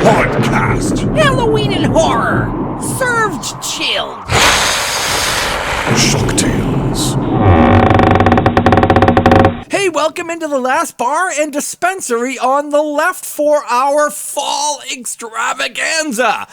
Hauntcast. Halloween and horror. Served chilled. Shocktails. Hey, welcome into the last bar and dispensary on the left for our fall extravaganza.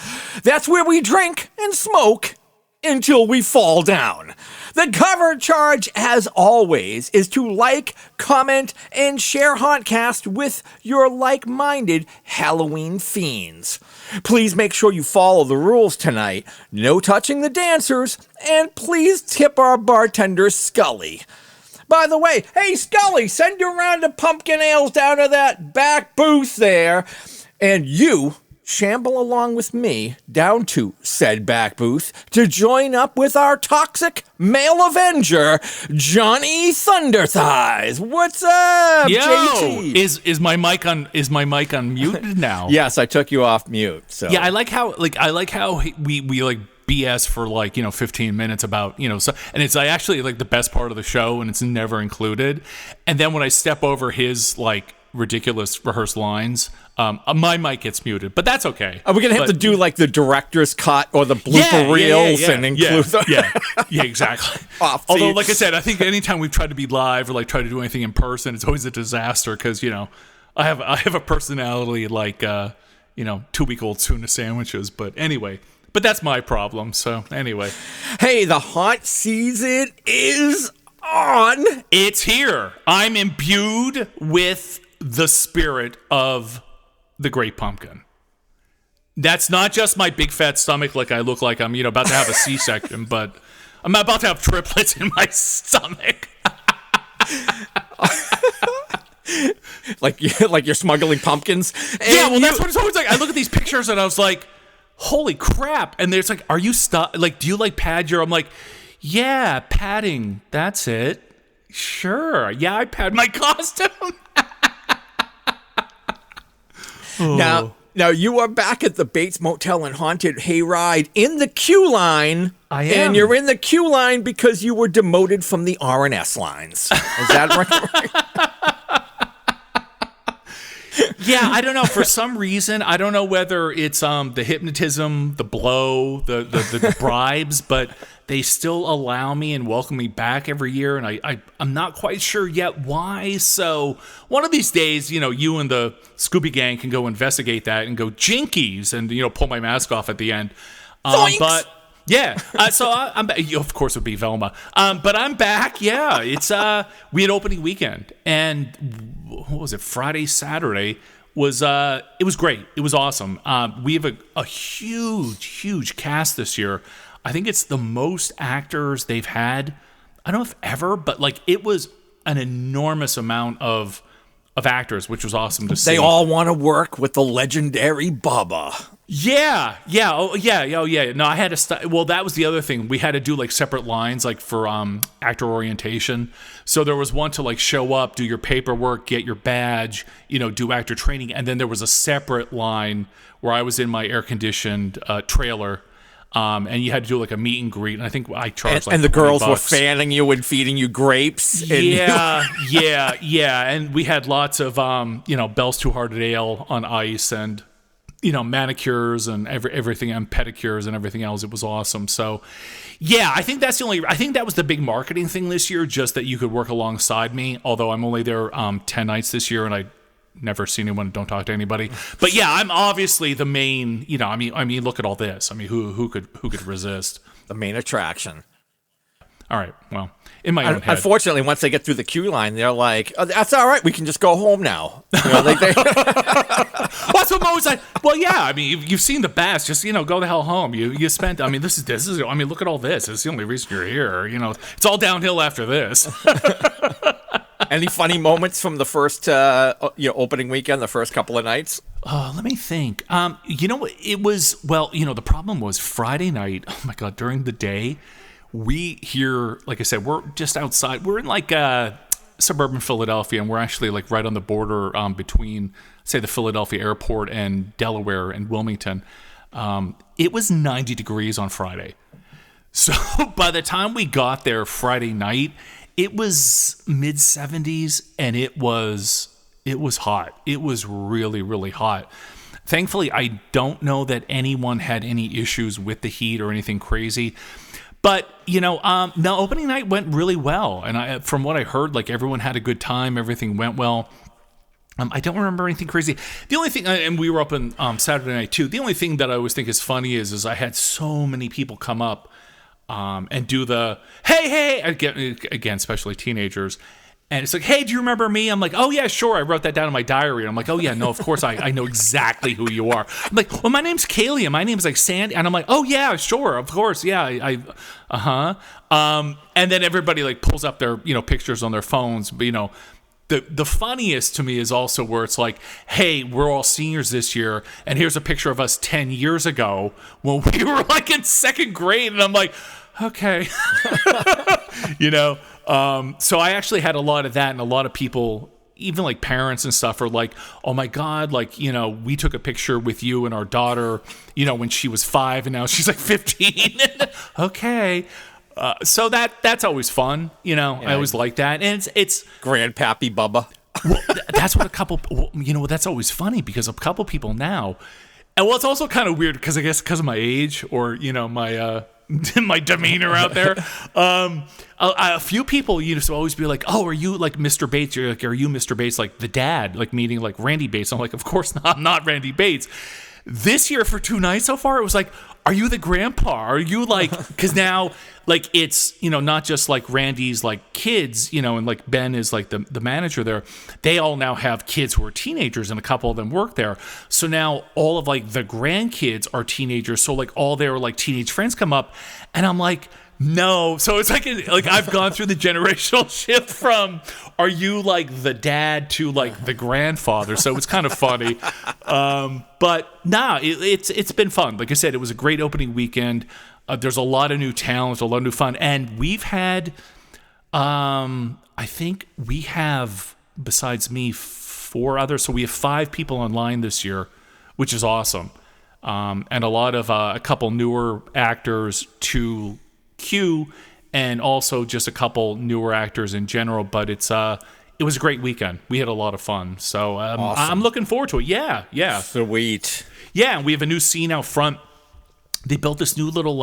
That's where we drink and smoke until we fall down. The cover charge, as always, is to like, comment, and share Hauntcast with your like-minded Halloween fiends. Please make sure you follow the rules tonight. No touching the dancers, and please tip our bartender, Scully. By the way, hey, Scully, send your round of pumpkin ales down to that back booth there, and you shamble along with me down to said back booth to join up with our toxic male avenger, Johnny Thunderthighs. What's up, Yo, JT? is my mic on mute now? Yes, I took you off mute. So Yeah, I like how we like BS for 15 minutes about, so, and it's actually like the best part of the show and it's never included. And then when I step over his ridiculous rehearsed lines, my mic gets muted, but that's okay. Are we gonna have to do the director's cut or the blooper reels and include them? Yeah, exactly. Although, like I said, I think anytime we've tried to be live or try to do anything in person, it's always a disaster because I have a personality 2-week-old tuna sandwiches. But anyway, that's my problem. So anyway, hey, the haunt season is on. It's here. I'm imbued with the spirit of the Great Pumpkin. That's not just my big fat stomach like I look like I'm, about to have a C-section, but I'm about to have triplets in my stomach. like you're smuggling pumpkins. Yeah, well, that's what it's always like. I look at these pictures and I was like, holy crap. And there's are you do you pad your, I'm like, yeah, padding. That's it. Sure. Yeah, I pad my costume. Now you are back at the Bates Motel and Haunted Hayride in the queue line. I am. And you're in the queue line because you were demoted from the R&S lines. Is that right? Yeah, I don't know. For some reason, I don't know whether it's the hypnotism, the blow, the bribes, but they still allow me and welcome me back every year, and I'm not quite sure yet why. So one of these days, you and the Scooby Gang can go investigate that and go jinkies and pull my mask off at the end. But yeah, so I'm back. Of course, it would be Velma. But I'm back. Yeah, it's we had opening weekend, and what was it? Friday, Saturday was it was great. It was awesome. We have a huge cast this year. I think it's the most actors they've had. I don't know if ever, but it was an enormous amount of actors, which was awesome to see. They all want to work with the legendary Bubba. Yeah. No, I had to. Well, that was the other thing. We had to do separate lines, for actor orientation. So there was one to show up, do your paperwork, get your badge, do actor training, and then there was a separate line where I was in my air conditioned trailer. And you had to do a meet and greet, and I think I charged and the girls $20. were fanning you and feeding you grapes. Yeah, and we had lots of Bell's Two Hearted Ale on ice, and manicures and everything, and pedicures and everything else. It was awesome. So yeah, I think I think that was the big marketing thing this year, just that you could work alongside me. Although I'm only there 10 nights this year, and I never seen anyone, don't talk to anybody. But yeah, I'm obviously the main, I mean, look at all this. I mean, who could resist? The main attraction. All right, well, in my own head. Unfortunately, once they get through the queue line, they're like, oh, that's all right, we can just go home now. Well, that's what I'm always like. Well, yeah, I mean, you've seen the best. Just, go the hell home. You spent, I mean, this is, I mean, look at all this. It's the only reason you're here. It's all downhill after this. Any funny moments from the first opening weekend, the first couple of nights? Let me think. It was, the problem was Friday night. Oh my God, during the day, we here, like I said, we're just outside. We're in suburban Philadelphia, and we're actually right on the border between, say, the Philadelphia airport and Delaware and Wilmington. It was 90 degrees on Friday. So by the time we got there Friday night, it was mid 70s, and it was hot. It was really, really hot. Thankfully, I don't know that anyone had any issues with the heat or anything crazy. But, no, opening night went really well. And from what I heard, like, everyone had a good time. Everything went well. I don't remember anything crazy. The only thing, and we were up on Saturday night too, the only thing that I always think is funny is I had so many people come up and do the, hey, again, especially teenagers. And it's like, hey, do you remember me? I'm like, oh, yeah, sure. I wrote that down in my diary. And I'm like, oh, yeah, no, of course. I know exactly who you are. I'm like, well, my name's Kaylee and my name's like Sandy. And I'm like, oh, yeah, sure. Of course. Yeah. And then everybody like pulls up their, pictures on their phones. But, the funniest to me is also where it's like, hey, we're all seniors this year. And here's a picture of us 10 years ago when we were like in second grade. And I'm like, okay, so I actually had a lot of that, and a lot of people, even like parents and stuff, are like, oh my God, like, we took a picture with you and our daughter, when she was 5 and now she's like 15. Okay. So that's always fun. I always like that. And it's Grandpappy Bubba. Well, that's what that's always funny because a couple people now, and it's also kind of weird because I guess because of my age or, my, my demeanor out there. A few people used to always be like, oh, are you like Mr. Bates? You're like, are you Mr. Bates, like the dad, like meaning like Randy Bates? I'm like, of course not. I'm not Randy Bates. This year for 2 nights so far, it was like, are you the grandpa? Are you like, because now like it's, not just like Randy's like kids, and like Ben is like the manager there. They all now have kids who are teenagers and a couple of them work there. So now all of like the grandkids are teenagers. So like all their like teenage friends come up and I'm like, no. So it's like I've gone through the generational shift from are you like the dad to like the grandfather. So it's kind of funny. But nah, it's been fun. Like I said, it was a great opening weekend. There's a lot of new talent, a lot of new fun. And we've had, I think we have, besides me, 4 others. So we have 5 people online this year, which is awesome. And a lot of, a couple newer actors to Q, and also just a couple newer actors in general. But it was a great weekend. We had a lot of fun. So awesome. I'm looking forward to it. Yeah. Sweet. Yeah, and we have a new scene out front. They built this new little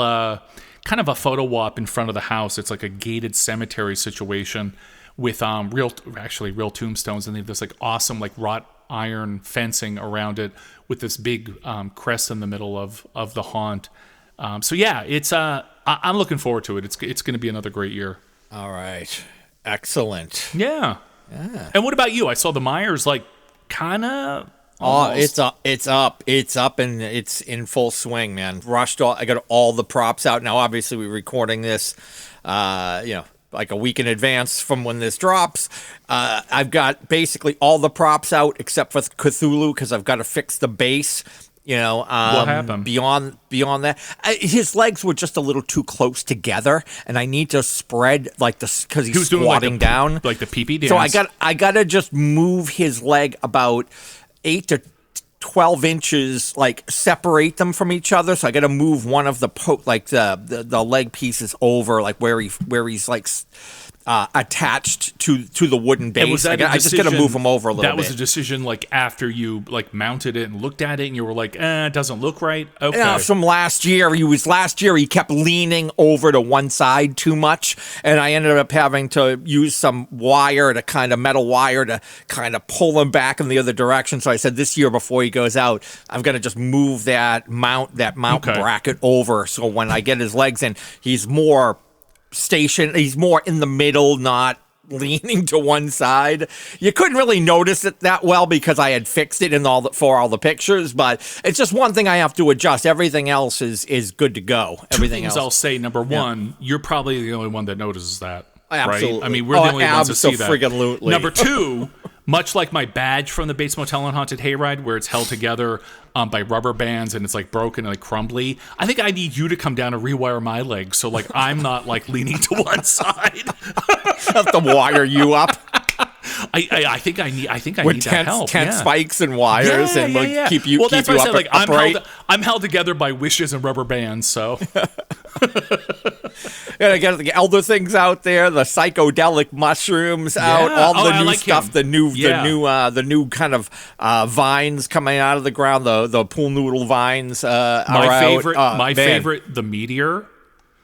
kind of a photo op in front of the house. It's like a gated cemetery situation with real tombstones, and they have this like awesome like wrought iron fencing around it with this big crest in the middle of the haunt. So yeah, it's I'm looking forward to it. It's going to be another great year. All right, excellent. Yeah. And what about you? I saw the Myers like kind of. Oh, it's up, and it's in full swing, man. I got all the props out now. Obviously, we're recording this, like a week in advance from when this drops. I've got basically all the props out except for Cthulhu because I've got to fix the base. What happened? Beyond that, his legs were just a little too close together, and I need to spread like this because he's squatting down, like the pee-pee dance. So I gotta just move his leg about 8 to 12 inches, like separate them from each other. So I got to move one of the the leg pieces over, like where he's like attached to the wooden base. I just got to move him over a little bit. That was a decision like after you like mounted it and looked at it and you were like, it doesn't look right. Okay. Yeah, from last year. He kept leaning over to one side too much, and I ended up having to use some metal wire to kind of pull him back in the other direction. So I said this year before he goes out, I'm going to just move that mount bracket over. So when I get his legs in, he's more in the middle, not leaning to one side. You couldn't really notice it that well because I had fixed it for all the pictures, but it's just one thing I have to adjust. Everything else is good to go. Everything else. I'll say, number one, you're probably the only one that notices that. Absolutely. Right? I mean, we're the only ones that see that. Absolutely. Number 2, much like my badge from the Bates Motel Haunted Hayride, where it's held together by rubber bands and it's like broken and like crumbly, I think I need you to come down and rewire my legs so like I'm not like leaning to one side. Have to wire you up. I think I need with that help. Tent spikes and wires keep you. Well, that's keep why you I said upright. I'm held together by wishes and rubber bands. So. Gotta get the elder things out there, the psychedelic mushrooms out, all the new stuff, the new kind of vines coming out of the ground, the pool noodle vines. My favorite, the meteor.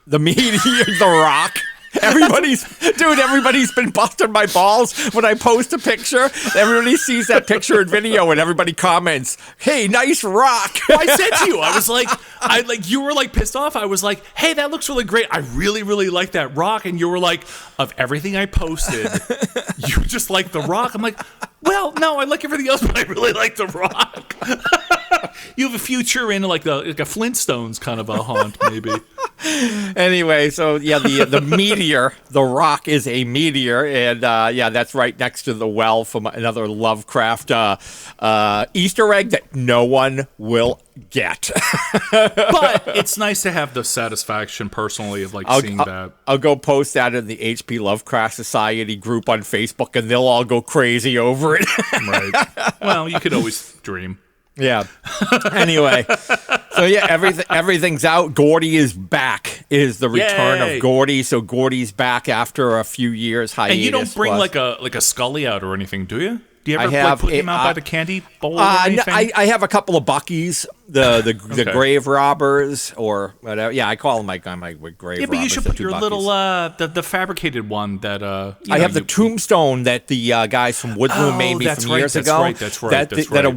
The meteor, the rock. Everybody's been busting my balls when I post a picture. Everybody sees that picture and video, and everybody comments, "Hey, nice rock." I said to you, I was like, you were like pissed off. I was like, "Hey, that looks really great. I really, really like that rock." And you were like, "Of everything I posted, you just like the rock." I'm like, "Well, no, I like everything else, but I really like the rock." You have a future in like a Flintstones kind of a haunt, maybe. Anyway, so yeah, the meteor, the rock is a meteor, and that's right next to the well from another Lovecraft Easter egg that no one will get. But it's nice to have the satisfaction personally of seeing that. I'll go post that in the HP Lovecraft Society group on Facebook, and they'll all go crazy over it. Right. Well, you could always dream. Yeah. Anyway, so yeah, everything's out. Gordy is back. Is the return of Gordy? So Gordy's back after a few years hiatus. And you don't bring like a Scully out or anything, do you? Do you ever put him out by the candy bowl or anything? No, I have a couple of Buckies, the grave robbers, or whatever. Yeah, I call them my grave robbers. Yeah, but you should put your little the fabricated one that I have the tombstone that the guys from Woodloom made me from years ago. That's right. That a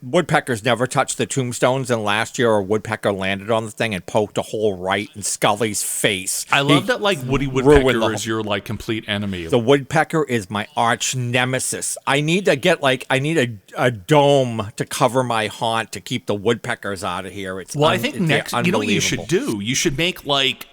woodpeckers never touched the tombstones, and last year a woodpecker landed on the thing and poked a hole right in Scully's face. I love that Woody Woodpecker is your complete enemy. The woodpecker is my arch nemesis. I need to get a dome to cover my haunt to keep the woodpeckers out of here. I think next, you know what you should do? You should make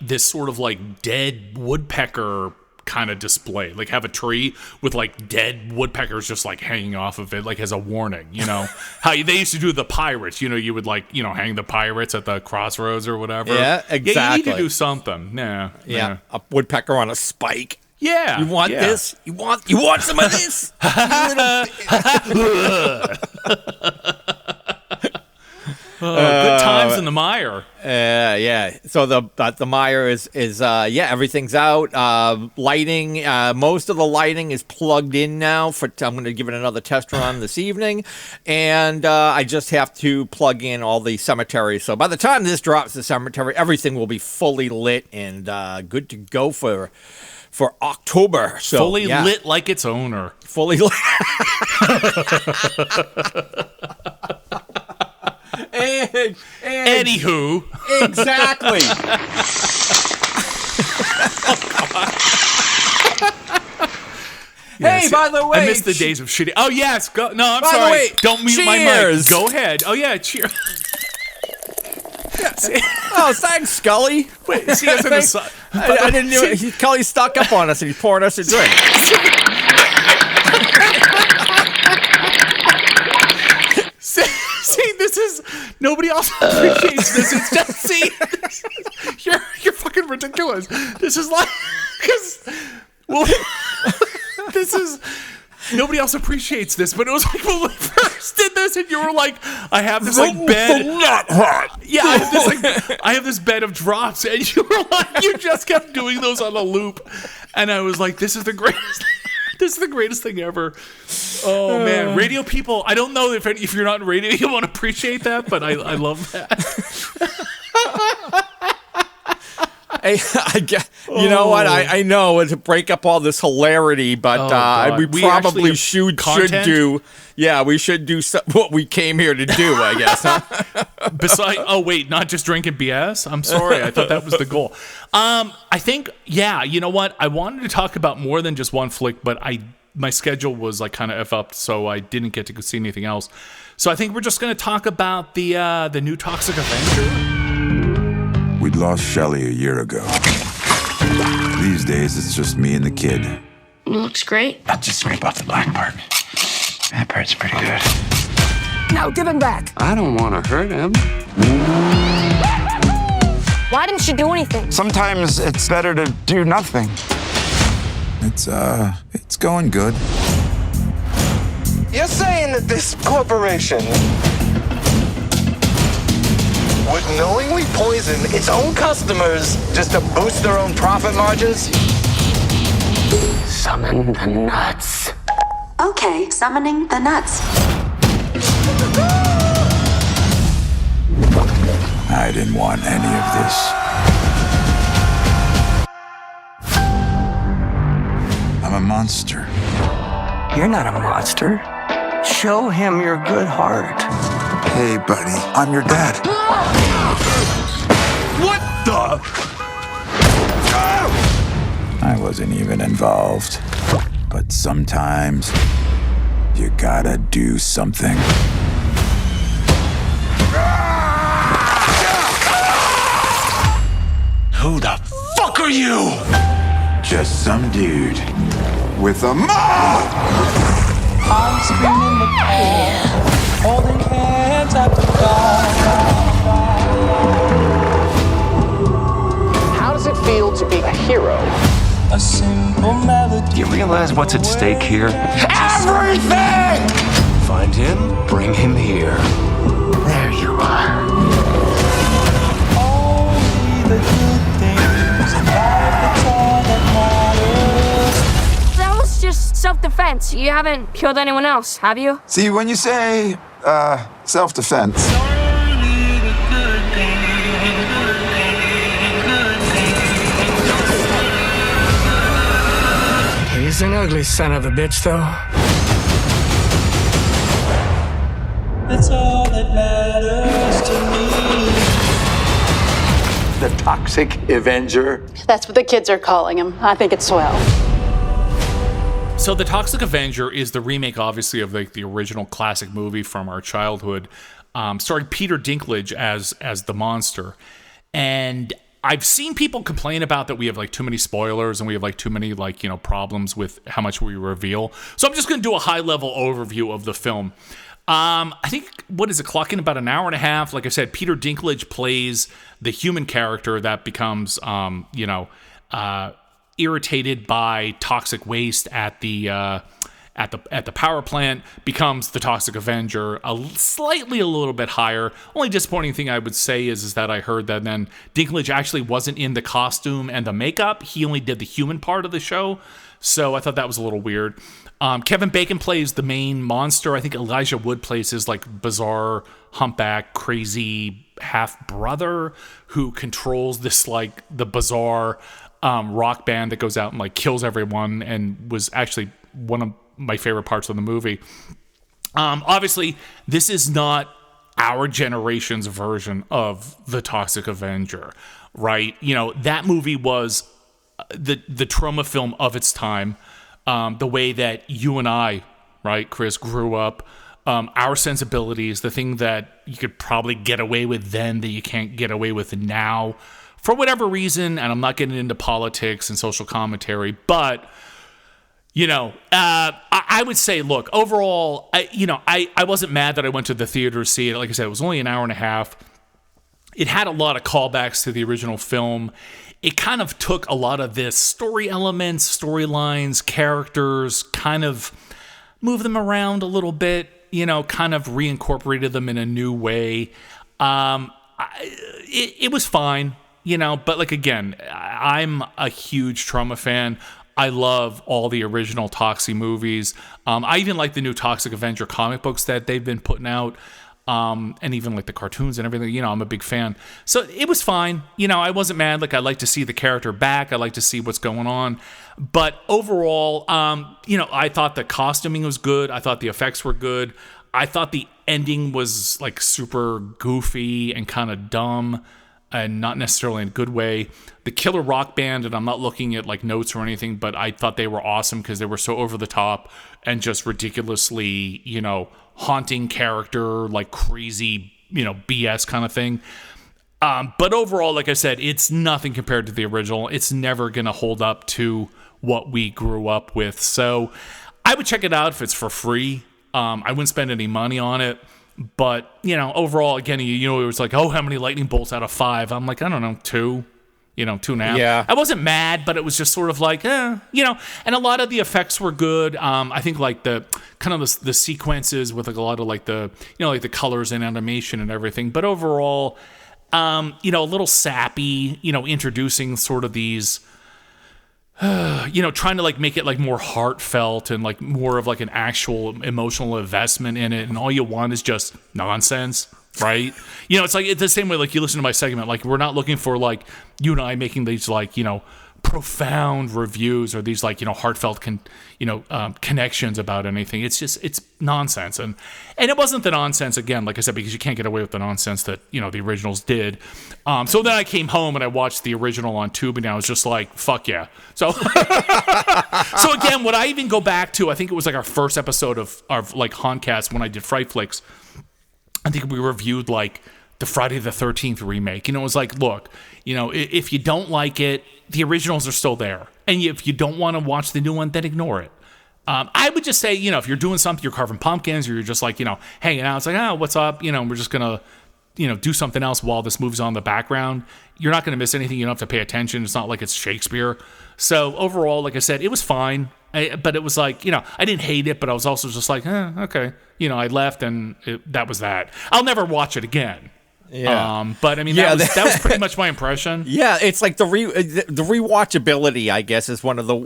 this sort of dead woodpecker kind of display. Have a tree with dead woodpeckers just hanging off of it, as a warning. You know how they used to do the pirates. You would hang the pirates at the crossroads or whatever. Yeah, exactly. Yeah, you need to do something. Yeah. A woodpecker on a spike. Yeah. You want this? You want some of this? Good times in the mire. Yeah. So the mire is everything's out. Lighting, most of the lighting is plugged in now. I'm going to give it another test run this evening, and I just have to plug in all the cemeteries. So by the time this drops, the cemetery, everything will be fully lit and good to go for October. So, fully lit like its owner. Fully lit. Anywho. Exactly. Hey, by the way. I miss the days of shitty. Oh, yes. Go. No, I'm sorry. By the way, don't mute my mic. Go ahead. Oh, yeah. Cheers. Oh, thanks, Scully. Wait, see us in the sun. I didn't do it. Scully stuck up on us and he poured us a drink. See, this is nobody else appreciates this. It's just you're fucking ridiculous. This is this is. Nobody else appreciates this, but it was when we first did this, and you were like, "I have this bed, not hot." Yeah, I have this bed of drops, and you were like, you just kept doing those on a loop, and I was like, "This is the greatest. This is the greatest thing ever." Oh man, radio people. I don't know if you're not in radio, you won't appreciate that, but I love that. You know what? I know to break up all this hilarity, but we probably should do. Yeah, we should do what we came here to do, I guess. Huh? Not just drinking BS? I'm sorry. I thought that was the goal. I think, you know what? I wanted to talk about more than just one flick, but my schedule was kind of F up, so I didn't get to see anything else. So I think we're just going to talk about the new Toxic Avenger. We'd lost Shelley a year ago. These days, it's just me and the kid. It looks great. I'll just scrape off the black part. That part's pretty good. Now give him back. I don't want to hurt him. Why didn't you do anything? Sometimes it's better to do nothing. It's going good. You're saying that this corporation would knowingly poison its own customers just to boost their own profit margins? Summon the nuts. Okay, summoning the nuts. I didn't want any of this. I'm a monster. You're not a monster. Show him your good heart. Hey, buddy, I'm your dad. What the? I wasn't even involved. But sometimes, you gotta do something. Who the fuck are you? Just some dude with a mouth! I'm screaming the fear, holding hands at the dawn. How does it feel to be a hero? A simple melody. Do you realize what's at stake here? Everything! Find him, bring him here. There you are. Only the good things in life, that's all that matters. That was just self-defense. You haven't killed anyone else, have you? See, when you say, self-defense, Only the good things. He's an ugly son of a bitch, though. That's all that matters to me. The Toxic Avenger. That's what the kids are calling him. I think it's swell. So the Toxic Avenger is the remake, obviously, of like the original classic movie from our childhood, starring Peter Dinklage as the monster. And I've seen people complain about that we have like too many spoilers and we have like too many like, problems with how much we reveal. So I'm just going to do a high level overview of the film. I think, what is it, clock in about an hour and a half. Like I said, Peter Dinklage plays the human character that becomes, irritated by toxic waste at the power plant, becomes the Toxic Avenger, a little bit higher. Only disappointing thing I would say is that I heard that then Dinklage actually wasn't in the costume and the makeup. He only did the human part of the show. So I thought that was a little weird. Kevin Bacon plays the main monster. I think Elijah Wood plays his like bizarre humpback, crazy half brother who controls this like the bizarre rock band that goes out and like kills everyone, and was actually one of my favorite parts of the movie. Obviously, this is not our generation's version of the Toxic Avenger, right? That movie was the trauma film of its time. The way that you and I, right, Chris, grew up, our sensibilities, the thing that you could probably get away with then that you can't get away with now, for whatever reason. And I'm not getting into politics and social commentary, but I would say, look, overall, I wasn't mad that I went to the theater to see it. Like I said, it was only an hour and a half. It had a lot of callbacks to the original film. It kind of took a lot of this story elements, storylines, characters, kind of moved them around a little bit, kind of reincorporated them in a new way. It was fine, but like, again, I'm a huge trauma fan. I love all the original Toxie movies. I even like the new Toxic Avenger comic books that they've been putting out. And even like the cartoons and everything, I'm a big fan. So it was fine. I wasn't mad. Like, I like to see the character back. I like to see what's going on. But overall, I thought the costuming was good. I thought the effects were good. I thought the ending was like super goofy and kind of dumb, and not necessarily in a good way. The killer rock band, and I'm not looking at like notes or anything, but I thought they were awesome because they were so over the top and just ridiculously, haunting character, like crazy, BS kind of thing. But overall, like I said, it's nothing compared to the original. It's never going to hold up to what we grew up with. So I would check it out if it's for free. I wouldn't spend any money on it. But, overall, again, it was like, oh, how many lightning bolts out of 5? I'm like, I don't know, 2, 2.5. Yeah. I wasn't mad, but it was just sort of like, and a lot of the effects were good. I think like the kind of the sequences with like a lot of like the, like the colors and animation and everything. But overall, A little sappy, introducing sort of these, trying to like make it like more heartfelt and like more of like an actual emotional investment in it. And all you want is just nonsense, right? It's like, it's the same way, like you listen to my segment, like we're not looking for like you and I making these like, profound reviews or these like, heartfelt, connections about anything. It's nonsense. And it wasn't the nonsense, again, like I said, because you can't get away with the nonsense that, the originals did. So then I came home and I watched the original on Tubi and I was just like, fuck yeah. So, so again, would I even go back to, I think it was like our first episode of like Hauntcast when I did Fright Flicks. I think we reviewed like the Friday the 13th remake. It was like, look, if you don't like it, the originals are still there. And if you don't want to watch the new one, then ignore it. I would just say, if you're doing something, you're carving pumpkins, or you're just like, hanging out, it's like, oh, what's up? We're just going to, do something else while this movie's on in the background. You're not going to miss anything. You don't have to pay attention. It's not like it's Shakespeare. So overall, like I said, it was fine. But it was like, I didn't hate it, but I was also just like, okay. I left and that was that. I'll never watch it again. Yeah. But I mean, that was pretty much my impression. Yeah, it's like the rewatchability, I guess, is one of the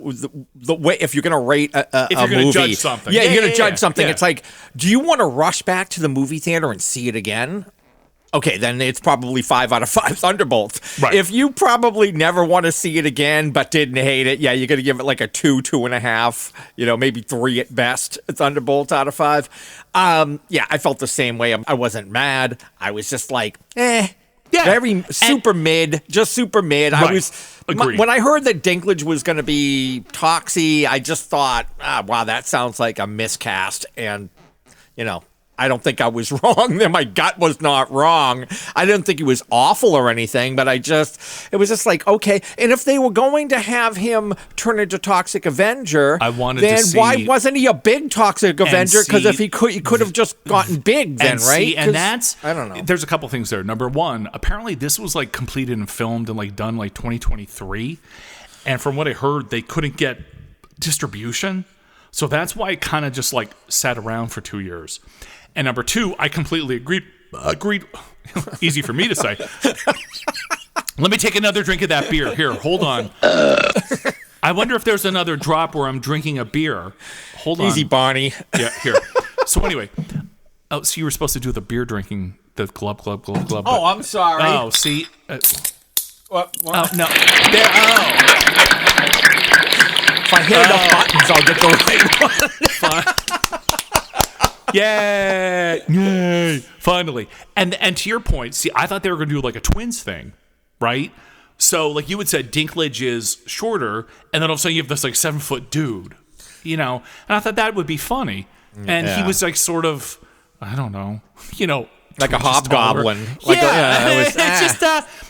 way, if you're going to rate a if you're movie. Judge something. Yeah, you're going to judge something. Yeah. It's like, do you want to rush back to the movie theater and see it again? Okay, then it's probably 5 out of 5 Thunderbolts. Right. If you probably never want to see it again but didn't hate it, yeah, you're going to give it like a 2, 2.5, maybe 3 at best Thunderbolts out of 5. Yeah, I felt the same way. I wasn't mad. I was just like, Yeah. very super mid, just super mid. Right. I was Agreed. when I heard that Dinklage was going to be Toxie, I just thought, wow, that sounds like a miscast, and I don't think I was wrong there. My gut was not wrong. I didn't think he was awful or anything, but it was just like, okay. And if they were going to have him turn into Toxic Avenger, I wanted then to see, why wasn't he a big Toxic Avenger? Because if he could have just gotten big then, right? And that's, I don't know. There's a couple things there. Number one, apparently this was like completed and filmed and like done like 2023. And from what I heard, they couldn't get distribution. So that's why it kind of just like sat around for 2 years. And number two, I completely agreed. Easy for me to say. Let me take another drink of that beer. Here, hold on. I wonder if there's another drop where I'm drinking a beer. Hold on. Easy, Barney. Yeah, here. So anyway, so you were supposed to do the beer drinking, the glub. Oh, I'm sorry. Oh, see. What? Oh, no. There. Oh. If I hit enough buttons, I'll get the right one. Fine. Yay! Finally. And to your point, see, I thought they were going to do like a twins thing, right? So like you had said, Dinklage is shorter, and then all of a sudden you have this like 7-foot dude, and I thought that would be funny. And he was like sort of, I don't know, like a hobgoblin. It's just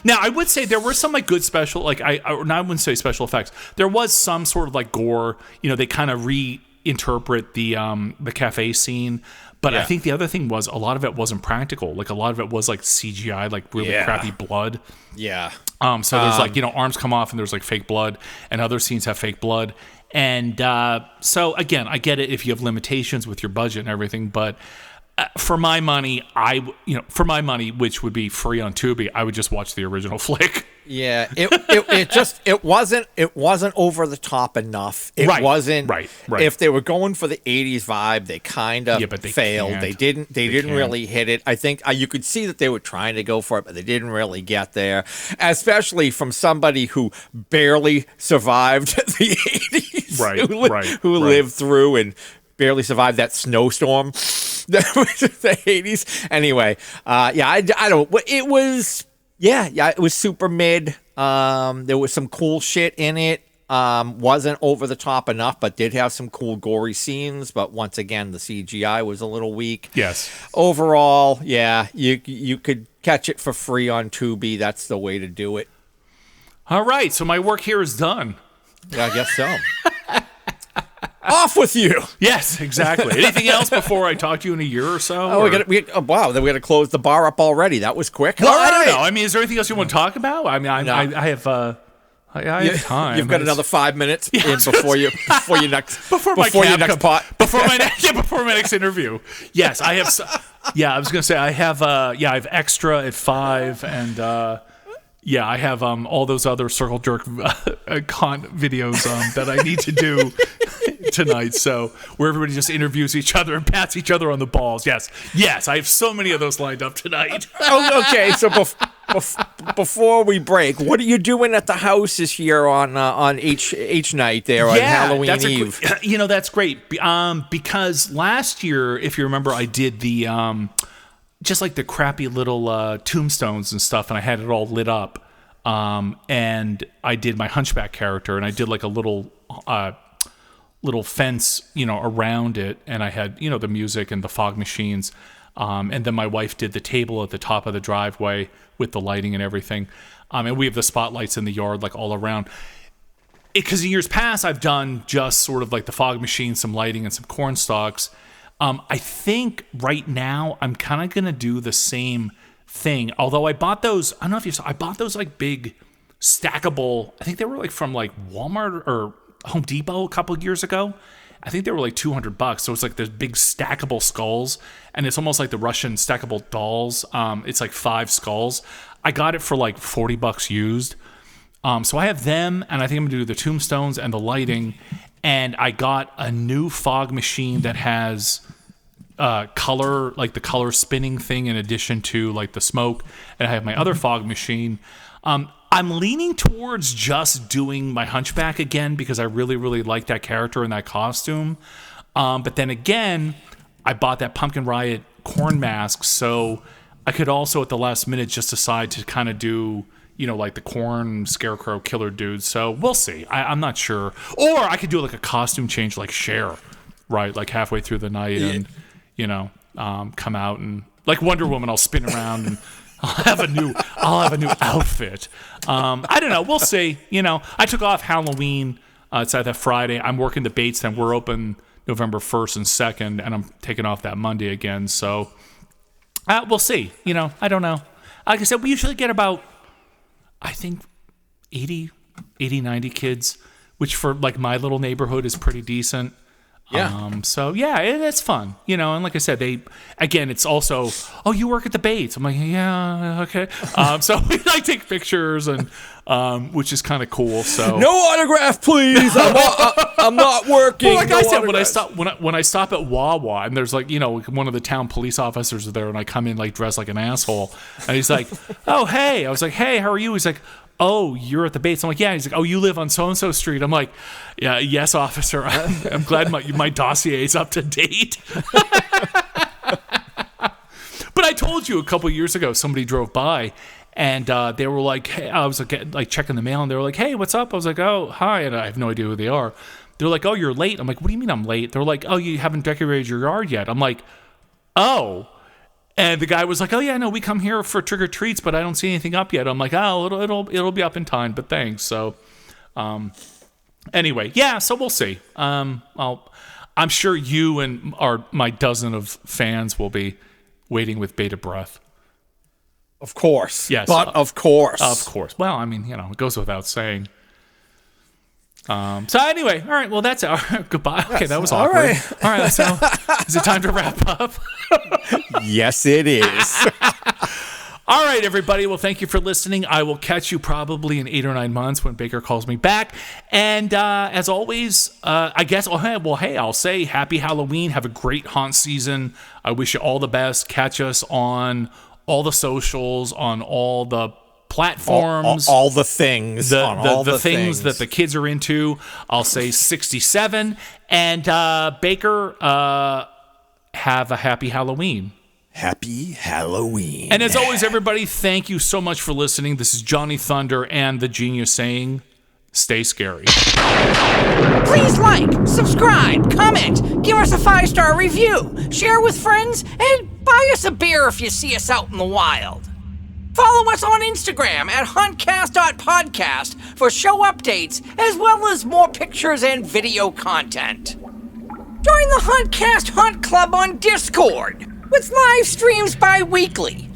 now I would say there were some like good special, like I wouldn't say special effects. There was some sort of like gore. They kind of reinterpret the cafe scene. But I think the other thing was a lot of it wasn't practical. Like a lot of it was like CGI, like really crappy blood. Yeah. So there's like, arms come off and there's like fake blood, and other scenes have fake blood. And so again, I get it if you have limitations with your budget and everything, but for my money, which would be free on Tubi, I would just watch the original flick. Yeah, it wasn't over the top enough. It wasn't right. If they were going for the 80s vibe, they kind of failed. Can't. They didn't really hit it. I think you could see that they were trying to go for it, but they didn't really get there. Especially from somebody who barely survived the 80s, who lived through and barely survived that snowstorm that was the 80s. Anyway, I don't. It was. Yeah, it was super mid. There was some cool shit in it. Wasn't over the top enough, but did have some cool gory scenes. But once again, the CGI was a little weak. Yes. Overall, yeah, you could catch it for free on Tubi. That's the way to do it. All right, so my work here is done. Yeah, I guess so. Off with you. Yes, exactly. Anything else before I talk to you in a year or so? Oh, wow, then we got to close the bar up already. That was quick. Well, I don't know. I mean, is there anything else you want to talk about? I mean, I have I have time. You've got another 5 minutes before your next before my next interview. Yes, I have. I was gonna say I have. I have extra at 5, and I have all those other circle jerk videos that I need to do tonight. So where everybody just interviews each other and pats each other on the balls. Yes, I have so many of those lined up tonight. Okay, so before we break, what are you doing at the house this year on H night there on Halloween Eve? That's great. Because last year, if you remember, I did the just like the crappy little tombstones and stuff, and I had it all lit up. And I did my Hunchback character, and I did like a little fence, around it, and I had the music and the fog machines. And then my wife did the table at the top of the driveway with the lighting and everything. And we have the spotlights in the yard, like all around. Because in years past, I've done just sort of like the fog machine, some lighting, and some corn stalks. I think right now I'm kind of going to do the same thing. Although I bought those, I don't know if you saw, I bought those like big stackable, I think they were like from like Walmart or Home Depot a couple of years ago. I think they were like $200. So it's like those big stackable skulls, and it's almost like the Russian stackable dolls. It's like 5 skulls. I got it for like $40 used. So I have them, and I think I'm gonna do the tombstones and the lighting. And I got a new fog machine that has color, like the color spinning thing in addition to like the smoke. And I have my other fog machine. I'm leaning towards just doing my Hunchback again because I really, really like that character and that costume. But then again, I bought that Pumpkin Riot corn mask, so I could also at the last minute just decide to kind of do, like the corn scarecrow killer dude. So we'll see. I'm not sure. Or I could do like a costume change like Cher, right? Like halfway through the night and, come out and like Wonder Woman, I'll spin around and I'll have a new outfit. I don't know. We'll see. I took off Halloween. It's at that Friday. I'm working the Bates, and we're open November 1st and 2nd, and I'm taking off that Monday again. So we'll see. I don't know. Like I said, we usually get about, I think, 80, 90 kids, which for like my little neighborhood is pretty decent. Yeah. So yeah, it's fun, and like I said, it's also, you work at the Bates. I'm like, yeah, okay. So we like take pictures and, which is kind of cool. So no autograph, please. I'm not working. Well, like I said, when I stop at Wawa and there's like, one of the town police officers are there, and I come in like dressed like an asshole, and he's like, oh, hey, I was like, hey, how are you? He's like, oh, you're at the Bates. I'm like, yeah. He's like, oh, you live on so-and-so street. I'm like, yeah, yes, officer. I'm glad my dossier is up to date. But I told you a couple years ago, somebody drove by, and they were like, hey, I was like checking the mail, and they were like, hey, what's up? I was like, oh, hi. And I have no idea who they are. They're like, oh, you're late. I'm like, what do you mean I'm late? They're like, oh, you haven't decorated your yard yet. I'm like, oh. And the guy was like, oh, yeah, no, we come here for trick-or-treats, but I don't see anything up yet. I'm like, oh, it'll be up in time, but thanks. So, anyway, yeah, so we'll see. I'm sure you and my dozen of fans will be waiting with bated breath. Of course. Yes. But of course. Of course. Well, I mean, it goes without saying. So anyway, all right, well, that's our goodbye. Okay, yes, that was awkward. All right, so is it time to wrap up? Yes, it is. All right, everybody. Well, thank you for listening. I will catch you probably in 8 or 9 months when Baker calls me back. And as always, I guess, I'll say happy Halloween. Have a great haunt season. I wish you all the best. Catch us on all the socials, on all the platforms, all the things, the things that the kids are into. I'll say 67. And Baker, have a happy Halloween. Happy Halloween. And as always, everybody, thank you so much for listening. This is Johnny Thunder and the Genius saying, stay scary. Please like, subscribe, comment, give us a 5-star review, share with friends, and buy us a beer if you see us out in the wild. Follow us on Instagram at hauntcast.podcast for show updates, as well as more pictures and video content. Join the Hauntcast Hunt Club on Discord, with live streams bi-weekly.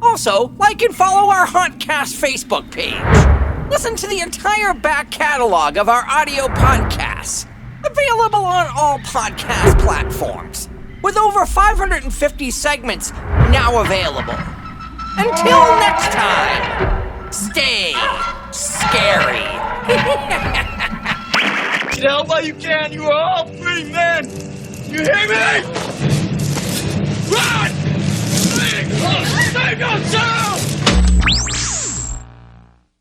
Also, like and follow our Hauntcast Facebook page. Listen to the entire back catalog of our audio podcasts, available on all podcast platforms, with over 550 segments now available. Until next time, stay scary. Get out while you can. You are all free men. You hear me? Run!